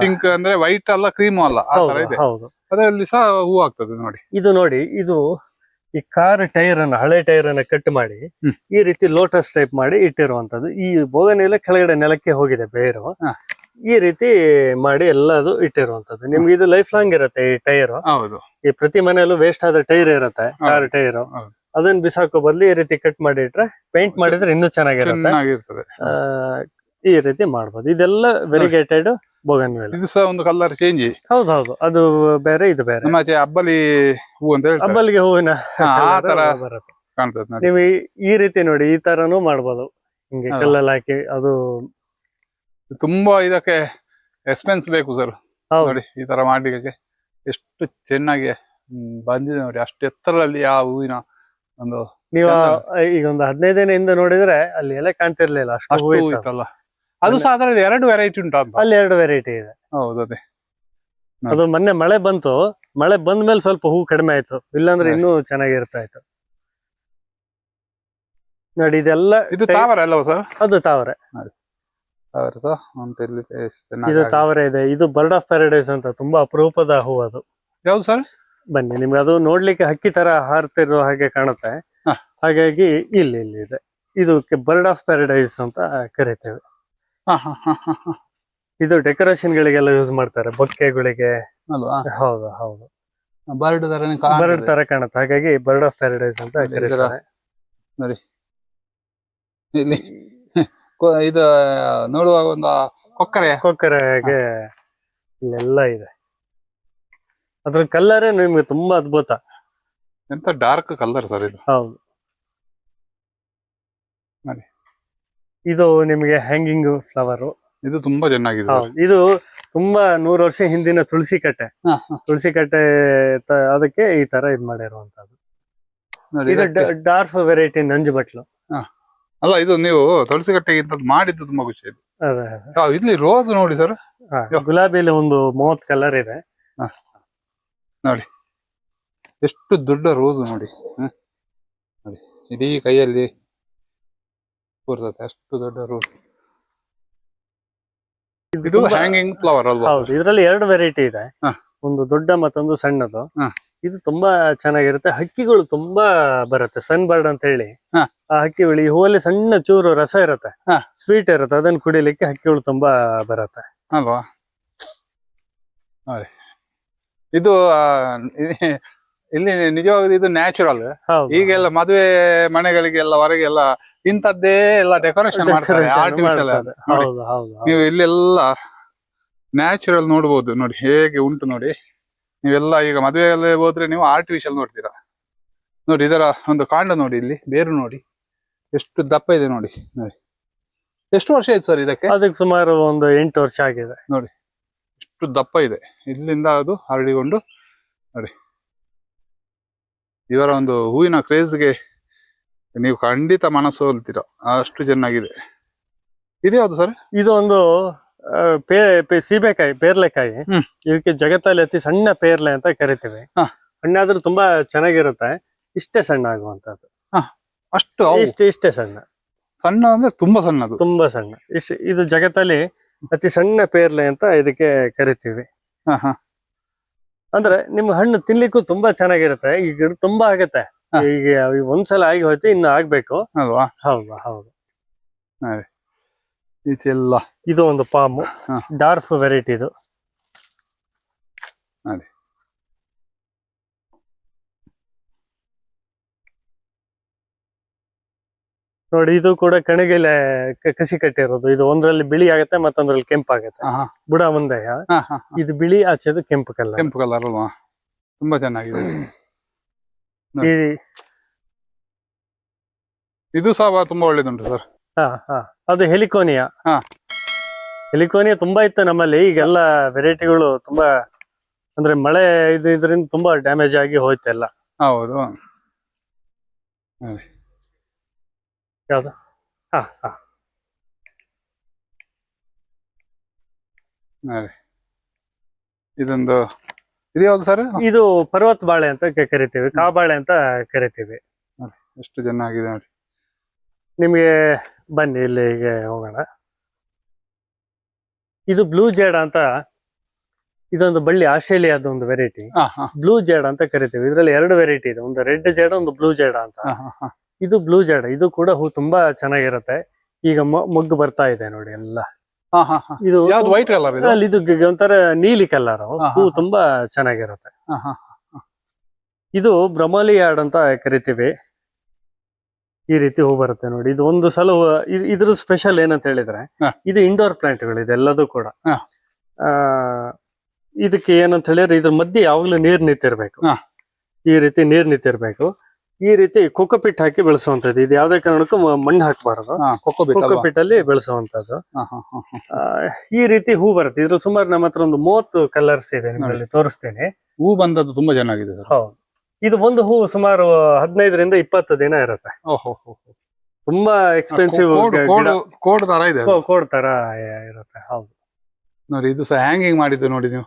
ಪಿಂಕ್ ಅಂದ್ರೆ ವೈಟ್ ಅಲ್ಲ, ಕ್ರೀಮು ಅಲ್ಲ, ಹೌದು. ಅದರಲ್ಲಿ ಸಹ ಹೂ ಆಗ್ತದೆ ನೋಡಿ. ಇದು ನೋಡಿ, ಇದು ಈ ಕಾರ್ ಟೈರ್ ಅನ್ನ, ಹಳೆ ಟೈರ್ ಅನ್ನ ಕಟ್ ಮಾಡಿ ಈ ರೀತಿ ಲೋಟಸ್ ಟೈಪ್ ಮಾಡಿ ಇಟ್ಟಿರುವಂತದ್ದು. ಈ ಬೋಗನ್ವಿಲ್ಲ ಕೆಳಗಡೆ ನೆಲಕ್ಕೆ ಹೋಗಿದೆ ಬೇರು. ಈ ರೀತಿ ಮಾಡಿ ಎಲ್ಲದು ಇಟ್ಟಿರುವಂತದ್ದು. ನಿಮ್ಗೆ ಇದು ಲೈಫ್ ಲಾಂಗ್ ಇರುತ್ತೆ ಈ ಟೈರ್. ಈ ಪ್ರತಿ ಮನೆಯಲ್ಲೂ ವೇಸ್ಟ್ ಆದ ಟೈರ್ ಇರುತ್ತೆ, ಕಾರ್ ಟೈರ್. ಅದನ್ನ ಬಿಸಾಕೋ ಬದಲು ಈ ರೀತಿ ಕಟ್ ಮಾಡಿ ಇಟ್ರೆ ಪೇಂಟ್ ಮಾಡಿದ್ರೆ ಇನ್ನೂ ಚೆನ್ನಾಗಿರುತ್ತೆ. ಈ ರೀತಿ ಮಾಡ್ಬೋದು. ಇದೆಲ್ಲ ವೆರಿಗೇಟೆಡ್ ಬೋಗನ್ವಿಲ್ಲ. ಇದು ಸಹ ಒಂದು ಕಲರ್ ಚೇಂಜ್. ಹೌದೌದು, ಅದು ಬೇರೆ ಇದು ಬೇರೆ. ಅಬ್ಬಲಿ ಹೂ ಅಂತ ಹೇಳ್ತಾರೆ. ಅಬ್ಬಲಿಗೆ ಹೂವಿನ ಬರುತ್ತೆ. ನೀವು ಈ ರೀತಿ ನೋಡಿ, ಈ ತರನು ಮಾಡ್ಬೋದು. ಹಿಂಗೆ ಕಲ್ಲಲ್ಲಿ ಹಾಕಿ ಅದು ತುಂಬಾ ಇದಕ್ಕೆ ಎಕ್ಸ್ಪೆನ್ಸ್ ಬೇಕು ಸರ್. ನೋಡಿ, ಈ ತರ ಮಾಡ್ಲಿಕ್ಕೆ ಎಷ್ಟು ಚೆನ್ನಾಗಿ ಬಂದಿದೆ ನೋಡಿ. ಅಷ್ಟು ಎತ್ತರದಲ್ಲಿ ಆ ಹೂವಿನ ಒಂದು ನೀವು ಈಗ ಒಂದು 15 ದಿನದಿಂದ ನೋಡಿದ್ರೆ ಅಲ್ಲಿ ಎಲೆ ಕಾಣ್ತಿರ್ಲಿಲ್ಲ, ಅಷ್ಟು ಹೂ ಇತ್ತಲ್ಲ. ಅದು ಸಹ ಅದರಲ್ಲಿ 2 ವೆರೈಟಿ ಉಂಟು ಅಂತ. ಅಲ್ಲಿ 2 ವೆರೈಟಿ ಇದೆ. ಹೌದು, ಅದೇ. ಅದು ಮೊನ್ನೆ ಮಳೆ ಬಂತು, ಮಳೆ ಬಂದ ಮೇಲೆ ಸ್ವಲ್ಪ ಹೂ ಕಡಿಮೆ ಆಯ್ತು, ಇಲ್ಲಾಂದ್ರೆ ಇನ್ನೂ ಚೆನ್ನಾಗಿರ್ತಾ ಇತ್ತು ನೋಡಿ. ಇದೆಲ್ಲ ಇದು ತಾವರೆ ಅಲ್ಲವ ಸರ್? ಅದು ತಾವರೆ. ಇದು ತಾವರೆ ಇದೆ. ಇದು ಬರ್ಡ್ ಆಫ್ ಪ್ಯಾರಡೈಸ್ ಅಂತ, ತುಂಬಾ ಅಪರೂಪದ ಹೂ ಅದು. ಯಾವ್ದು ಸರ್? ಬನ್ನಿ, ನಿಮ್ಗೆ ಅದು ನೋಡ್ಲಿಕ್ಕೆ ಹಕ್ಕಿ ತರ ಹಾರ್ತಿರೋ ಹಾಗೆ ಕಾಣುತ್ತೆ. ಹಾಗಾಗಿ ಇಲ್ಲಿ ಇದೆ. ಇದು ಬರ್ಡ್ ಆಫ್ ಪ್ಯಾರಡೈಸ್ ಅಂತ ಕರಿತೇವೆ. ಇದು ಡೆಕೋರೇಷನ್ ಗಳಿಗೆಲ್ಲ ಯೂಸ್ ಮಾಡ್ತಾರೆ, ಬೊಕ್ಕೆಗಳಿಗೆ. ಅಲ್ವಾ? ಹೌದು ಹೌದು, ಬರ್ಡ್ ತರನೇ ಬರ್ಡ್ ತರ ಕಾಣುತ್ತೆ, ಹಾಗಾಗಿ ಬರ್ಡ್ ಆಫ್ ಪ್ಯಾರಡೈಸ್ ಅಂತ ನೋಡಿ ಇದರ- ಕರೀತಾರೆ. ನೋಡಿ ಇಲ್ಲಿ ಇದು ನೋಡುವಾಗ ಒಂದು ಕೊಕ್ಕರೆಗೆ ಇಲ್ಲೆಲ್ಲ ಇದೆ. ಅದ್ರ ಕಲ್ಲರೇ ನಿಮ್ಗೆ ತುಂಬಾ ಅದ್ಭುತ. ಎಂತ ಡಾರ್ಕ್ ಕಲರ್ ಸರ್ ಇದು. ಹೌದು. ನೋಡಿ. ಇದು ನಿಮಗೆ ಹ್ಯಾಂಗಿಂಗ್ ಫ್ಲವರ್. ಇದು ತುಂಬಾ ಚೆನ್ನಾಗಿದೆ sir. ಹೌದು, ಇದು ತುಂಬಾ 100 ವರ್ಷ ಹಿಂದಿನ ತುಳಸಿ ಕಟ್ಟೆ. ಹ, ಹ. ತುಳಸಿ ಕಟ್ಟೆ ಅದಕ್ಕೆ ಈ ತರ ಇದ್ ಮಾಡಿರುವಂತದ್ದು. ನೋಡಿ ಇದು ಇದಕ್ಕೆ- ಡಾರ್ಫ್ ವೆರೈಟಿ ನಂಜು ಬಟ್ಲು. ಅಲ್ಲ ಇದು ನೀವು ತುಳಸಿ ಕಟ್ಟೆಗೆ ಇಂಥದ್ದು ಮಾಡಿದ್ದು ತುಂಬಾ ಖುಷಿ ಆಯ್ತು. ಅದೇ ಇಲ್ಲಿ ರೋಸ್ ನೋಡಿ ಸರ್. ಗುಲಾಬಿಯಲ್ಲಿ ಒಂದು 30 ಕಲರ್ ಇದೆ. ನೋಡಿ ಎಷ್ಟು ದೊಡ್ಡ ರೋಸ್ ನೋಡಿ. ನೋಡಿ ಇಡೀ ಕೈಯಲ್ಲಿ ಕೂರ್ತದೆ ಅಷ್ಟು ದೊಡ್ಡ ರೋಸ್. ಇದು ಹ್ಯಾಂಗಿಂಗ್ ಫ್ಲವರ್ ಅಲ್ವಾ? ಹೌದು, ಇದರಲ್ಲಿ 2 ವೆರೈಟಿ ಇದೆ. ಹ. ಒಂದು ದೊಡ್ಡ ಮತ್ತೊಂದು ಸಣ್ಣದು. ಹ. ಇದು ತುಂಬಾ ಚೆನ್ನಾಗಿರುತ್ತೆ. ಹಕ್ಕಿಗಳು ತುಂಬಾ ಬರುತ್ತೆ, ಸನ್ ಬರ್ಡ್ ಅಂತ ಹೇಳಿ. ಹ. ಆ ಹಕ್ಕಿಗಳು ಈ ಹೂವಲ್ಲಿ ಸಣ್ಣ ಚೂರು ರಸ ಇರುತ್ತೆ, ಹ. ಸ್ವೀಟ್ ಇರುತ್ತೆ, ಅದನ್ನ ಕುಡಿಲಿಕ್ಕೆ ಹಕ್ಕಿಗಳು ತುಂಬಾ ಬರುತ್ತೆ. ಅಲ್ವಾ? ನೋಡಿ ಇದು ಇಲ್ಲಿ ನಿಜವಾಗ್ಲೂ ಇದು ನ್ಯಾಚುರಲ್. ಹೌದು, ಈಗೆಲ್ಲ ಮದುವೆ ಮನೆಗಳಿಗೆಲ್ಲ ಹೊರಗೆಲ್ಲ ಇಂಥದ್ದೇ ಎಲ್ಲ ಡೆಕೋರೇಷನ್ ಮಾಡ್ತಾರೆ, Decoration ಆರ್ಟಿಫಿಷಿಯಲ್. ಮಾಡ್ತಾರೆ. ಹೌದು ಹೌದು ಹೌದು. ನೀವು ಇಲ್ಲೆಲ್ಲ ನ್ಯಾಚುರಲ್ ನೋಡ್ಬೋದು. ನೋಡಿ ಹೇಗೆ ಉಂಟು ನೋಡಿ. ನೀವೆಲ್ಲ ಈಗ ಮದುವೆಯಲ್ಲಿ ಹೋದ್ರೆ ನೀವು ಆರ್ಟಿಫಿಷಿಯಲ್ ನೋಡ್ತೀರಾ. ನೋಡಿ ಇದರ ಒಂದು ಕಾಂಡ ನೋಡಿ, ಇಲ್ಲಿ ಬೇರು ನೋಡಿ ಎಷ್ಟು ದಪ್ಪ ಇದೆ ನೋಡಿ. ನೋಡಿ ಎಷ್ಟು ವರ್ಷ ಆಯ್ತು ಸರ್ ಇದಕ್ಕೆ? ಅದಕ್ಕೆ ಸುಮಾರು ಒಂದು 8 ವರ್ಷ ಆಗಿದೆ. ನೋಡಿ ಎಷ್ಟು ದಪ್ಪ ಇದೆ. ಇಲ್ಲಿಂದ ಅದು ಹರಡಿಕೊಂಡು ನೋಡಿ. ಇವರ ಒಂದು ಹೂವಿನ ಕ್ರೇಜ್ಗೆ ನೀವು ಖಂಡಿತ ಮನಸ್ಸು ಸೋಲ್ತೀರಾ, ಅಷ್ಟು ಚೆನ್ನಾಗಿದೆ. ಇದು ಯಾವುದು ಸರ್? ಇದು ಒಂದು ಸೀಬೆಕಾಯಿ, ಪೇರ್ಲೆಕಾಯಿ. ಹ್ಮ್. ಇದಕ್ಕೆ ಜಗತ್ತಲ್ಲಿ ಅತಿ ಸಣ್ಣ ಪೇರ್ಲೆ ಅಂತ ಕರಿತೀವಿ. ಹ. ಹಣ್ಣಾದ್ರೂ ತುಂಬಾ ಚೆನ್ನಾಗಿರುತ್ತೆ. ಇಷ್ಟೇ ಸಣ್ಣ ಆಗುವಂತದ್ದು. ಅಷ್ಟು ಅವು ಇಷ್ಟೇ ಸಣ್ಣ. ಸಣ್ಣ ಅಂದ್ರೆ ತುಂಬಾ ಸಣ್ಣದು. ತುಂಬಾ ಸಣ್ಣ. ಇದು ಜಗತ್ತಲ್ಲಿ ಅತಿ ಸಣ್ಣ ಪೇರ್ಲೆ ಅಂತ ಇದಕ್ಕೆ ಕರಿತೀವಿ. ಹ, ಹ. ಅಂದ್ರೆ ನಿಮ್ಗೆ ಹಣ್ಣು ತಿನ್ಲಿಕ್ಕೂ ತುಂಬಾ ಚೆನ್ನಾಗಿರುತ್ತೆ. ಈ ಗಿಡ ತುಂಬಾ ಆಗತ್ತೆ. ಹ. ಈಗ ಒಂದ್ಸಲ ಆಗಿ ಹೋಯ್ತು, ಇನ್ನು ಆಗ್ಬೇಕು. ಅಲ್ವಾ? ಹೌದು ಹೌದು. ಈಚೆಲ್ಲ ಇದು ಒಂದು ಪಾಮು, ಹ. ಡಾರ್ಫ್ ವೆರೈಟಿ ಇದು. ನೋಡಿ ನೋಡಿ, ಇದು ಕೂಡ ಕಣಿಗೆಲೆ ಕಸಿ ಕಟ್ಟಿರೋದು. ಇದು ಒಂದ್ರಲ್ಲಿ ಬಿಳಿ ಆಗತ್ತೆ, ಮತ್ತೊಂದ್ರಲ್ಲಿ ಕೆಂಪು ಆಗತ್ತೆ. ಹ, ಹ. ಬುಡ ಮುಂದೆ ಹ, ಹ, ಹ. ಇದು ಬಿಳಿ, ಆಚೆದು ಕೆಂಪು ಕಲರ್. ಕೆಂಪು ಕಲರ್ ಅಲ್ವಾ? ತುಂಬಾ ಚೆನ್ನಾಗಿದೆ. ಇದು ಸಹ ತುಂಬಾ ಒಳ್ಳೇದುಂಟು ಸರ್. ಅದು ಹೆಲಿಕೋನಿಯಾ. ಹ. ಹೆಲಿಕೋನಿಯಾ ತುಂಬಾ ಇತ್ತು ನಮ್ಮಲ್ಲಿ. ಈಗೆಲ್ಲ ವೆರೈಟಿಗಳು ತುಂಬಾ, ಅಂದ್ರೆ ಮಳೆ ಇದರಿಂದ ತುಂಬಾ ಡ್ಯಾಮೇಜ್ ಆಗಿ ಹೋಯ್ತೆಲ್ಲ. ಹೌದು. ಯಾವ್ದು? ಇದೊಂದು ಇದು ಯಾವ್ದು ಸರ್? ಇದು ಪರ್ವತ ಬಾಳೆ ಅಂತ ಕರಿತೀವಿ, ಕಾಬಾಳೆ ಅಂತ ಕರಿತೀವಿ. ಎಷ್ಟು ಚೆನ್ನಾಗಿದೆ ನೋಡಿ. ನಿಮ್ಗೆ ಬನ್ನಿ ಇಲ್ಲಿಗೆ ಹೋಗೋಣ. ಇದು ಬ್ಲೂ ಜೇಡ ಅಂತ, ಇದೊಂದು ಬಳ್ಳಿ, ಆಸ್ಟ್ರೇಲಿಯಾದ ಒಂದು ವೆರೈಟಿ. ಬ್ಲೂ ಜೇಡ ಅಂತ ಕರಿತೀವಿ. ಇದ್ರಲ್ಲಿ 2 ವೆರೈಟಿ ಇದೆ, ಒಂದು ರೆಡ್ ಜೇಡ, ಒಂದು ಬ್ಲೂ ಜೇಡ ಅಂತ. ಇದು ಬ್ಲೂ ಜೇಡ. ಇದು ಕೂಡ ಹೂ ತುಂಬಾ ಚೆನ್ನಾಗಿರುತ್ತೆ. ಈಗ ಮೊಗ್ಗು ಬರ್ತಾ ಇದೆ ನೋಡಿ ಎಲ್ಲ. ಇದು ವೈಟ್ ಕಲರ್, ಇದು ಒಂಥರ ನೀಲಿ ಕಲರ್. ಹೂ ತುಂಬಾ ಚೆನ್ನಾಗಿರುತ್ತೆ. ಇದು ಬ್ರಹ್ಮಲಿಯಾರ್ಡ್ ಅಂತ ಕರಿತೀವಿ. ಈ ರೀತಿ ಹೂ ಬರುತ್ತೆ ನೋಡಿ. ಇದು ಒಂದು ಸಲ ಇದ್ರ ಸ್ಪೆಷಲ್ ಏನಂತ ಹೇಳಿದ್ರೆ, ಇದು ಇಂಡೋರ್ ಪ್ಲಾಂಟ್ಗಳು ಇದೆಲ್ಲದೂ ಕೂಡ. ಇದಕ್ಕೆ ಏನಂತ ಹೇಳಿದ್ರೆ, ಇದ್ರ ಮಧ್ಯೆ ಯಾವಾಗ್ಲೂ ನೀರ್ ನಿಂತಿರ್ಬೇಕು. ಈ ರೀತಿ ನೀರ್ ನಿಂತಿರ್ಬೇಕು. ಈ ರೀತಿ ಕೊಕೊಪಿಟ್ ಹಾಕಿ ಬೆಳೆಸುವಂತದ್ದು. ಇದು ಯಾವ್ದೇ ಕಾರಣಕ್ಕೂ ಮಣ್ಣು ಹಾಕಬಾರದು. ಕೊಕೊಪಿಟ್ ಅಲ್ಲಿ ಬೆಳೆಸುವಂತದ್ದು. ಈ ರೀತಿ ಹೂ ಬರುತ್ತೆ. ಇದ್ರ ಸುಮಾರು ನಮ್ಮ ಹತ್ರ ಒಂದು 30 ಕಲರ್ಸ್ ಇದೆ, ನಿಮ್ಮಲ್ಲಿ ತೋರಿಸ್ತೇನೆ. ಹೂ ಬಂದದ್ದು ತುಂಬಾ ಚೆನ್ನಾಗಿದೆ. ಹೌದು. ಇದು ಒಂದು ಹೂ ಸುಮಾರು 15 ರಿಂದ 20 ದಿನ ಇರುತ್ತೆ. ತುಂಬಾ ಎಕ್ಸ್ಪೆನ್ಸಿವ್ ಕೋಡ್ ತರ ಇದೆ, ಕೋಡ್ ತರ ಇರುತ್ತೆ. ಹೌದು ನೋಡಿ. ಇದು ಸಹ ಹ್ಯಾಂಗಿಂಗ್ ಮಾಡಿದ್ದು ನೋಡಿ ನೀವು.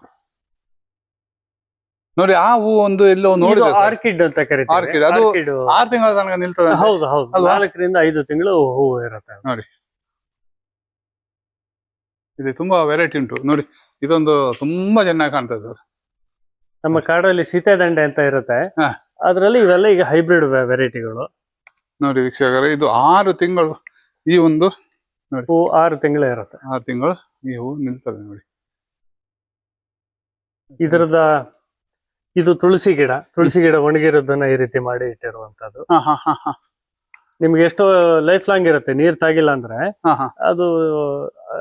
ನೋಡಿ ಆ ಹೂ ಒಂದು ಎಲ್ಲೋ ನೋಡಿ, ಆರ್ಕಿಡ್ ಅಂತ ಕರೀತೀವಿ. ಆರ್ಕಿಡ್ ಅದು 6 ತಿಂಗಳ ತನಕ ನಿಲ್ತದೆ. ಹೌದು ಹೌದು, 4 ರಿಂದ 5 ತಿಂಗಳು ಹೂ ಇರುತ್ತೆ ನೋಡಿ. ಇದು ತುಂಬಾ ವೆರೈಟಿ ಉಂಟು ನೋಡಿ. ಇದೊಂದು ತುಂಬಾ ಚೆನ್ನಾಗಿ ಕಾಣ್ತದೆ. ನಮ್ಮ ಕಾಡಲ್ಲಿ ಸೀತೆದಂಡೆ ಅಂತ ಇರುತ್ತೆ, ಅದ್ರಲ್ಲಿ ಇವೆಲ್ಲ ಈಗ ಹೈಬ್ರಿಡ್ ವೆರೈಟಿಗಳು. ನೋಡಿ ವೀಕ್ಷಕರೇ, ಇದು 6 ತಿಂಗಳು ಈ ಒಂದು ನೋಡಿ. ಹೂ 6 ತಿಂಗಳೇ ಇರುತ್ತೆ. 6 ತಿಂಗಳು ಈ ಹೂ ನಿಲ್ತದೆ ನೋಡಿ. ಇದರದ ಇದು ತುಳಸಿ ಗಿಡ ಒಣಗಿರೋದನ್ನ ಈ ರೀತಿ ಮಾಡಿ ಇಟ್ಟಿರುವಂತದ್ದು. ಹಾ ಹಾ ಹಾ ಹಾ ನಿಮ್ಗೆ ಎಷ್ಟೋ ಲೈಫ್ ಲಾಂಗ್ ಇರುತ್ತೆ, ನೀರ್ ತಾಗಿಲ್ಲ ಅಂದ್ರೆ ಹಾ ಹಾ ಅದು.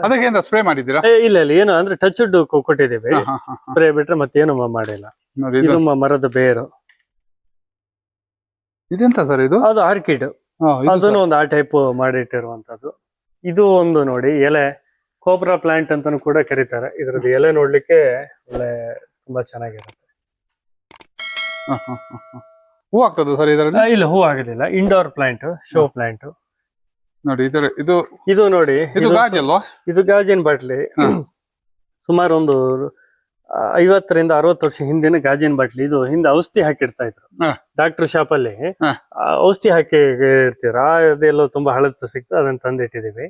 ಅದಕ್ಕೆ ಏನಾರ ಸ್ಪ್ರೇ ಮಾಡಿದ್ದೀರಾ? ಇಲ್ಲ ಏನು ಅಂದ್ರೆ ಟಚ್ ಕೊಟ್ಟಿದ್ದೀವಿ, ಹಾ ಹಾ ಹಾ ಹಾ. ಸ್ಪ್ರೇ ಬಿಟ್ರೆ ಮತ್ತೇನು ಮಾಡಿಲ್ಲ. ನೋಡಿ ಇದು ಮರದ ಬೇರು, ಇದೆಂತ ಸರ್ ಇದು? ಅದು ಆರ್ಕಿಡ್, ಹಾ, ಇದು ಅದನ್ನು ಸರ್. ಒಂದು ಆ ಟೈಪ್ ಮಾಡಿಟ್ಟಿರುವಂತದ್ದು. ಇದು ಒಂದು ನೋಡಿ ಎಲೆ, ಕೋಬ್ರಾ ಪ್ಲಾಂಟ್ ಅಂತಾನು ಕೂಡ ಕರೀತಾರೆ. ಇದ್ರದ್ದು ಎಲೆ ನೋಡ್ಲಿಕ್ಕೆ ಒಳ್ಳೆ ತುಂಬಾ ಚೆನ್ನಾಗಿರುತ್ತೆ. ಹಾ, ಹಾ, ಹಾ, ಹಾ. ಹೂ ಆಗ್ತದೆ ಸರ್ ಇದರಲ್ಲಿ? ಇಲ್ಲ, ಹೂ ಆಗೋದಿಲ್ಲ. Indoor plant, show plant. ನೋಡಿ ಇದರ ಇದು ನೋಡಿ, ಇದು ಗಾಜಿ ಅಲ್ವಾ? ಇದು ಗಾಜಿನ ಬಾಟ್ಲಿ. ಹಾ. ಸುಮಾರು ಒಂದು 50 ರಿಂದ 60 ವರ್ಷ ಹಿಂದಿನ ಗಾಜಿನ ಬಾಟ್ಲಿ. ಇದು ಹಿಂದೆ ಔಷಧಿ ಹಾಕಿಡ್ತಾ ಇದ್ರು ಹಾ. ಡಾಕ್ಟರ್ ಶಾಪ್ ಅಲ್ಲಿ. ಹಾ. ಔಷಧಿ ಹಾಕಿ ಇಡ್ತೀರ, ಅದೆಲ್ಲ ತುಂಬಾ ಹಳತ್ತು ಸಿಕ್ತು, ಅದನ್ನ ತಂದಿಟ್ಟಿದೀವಿ.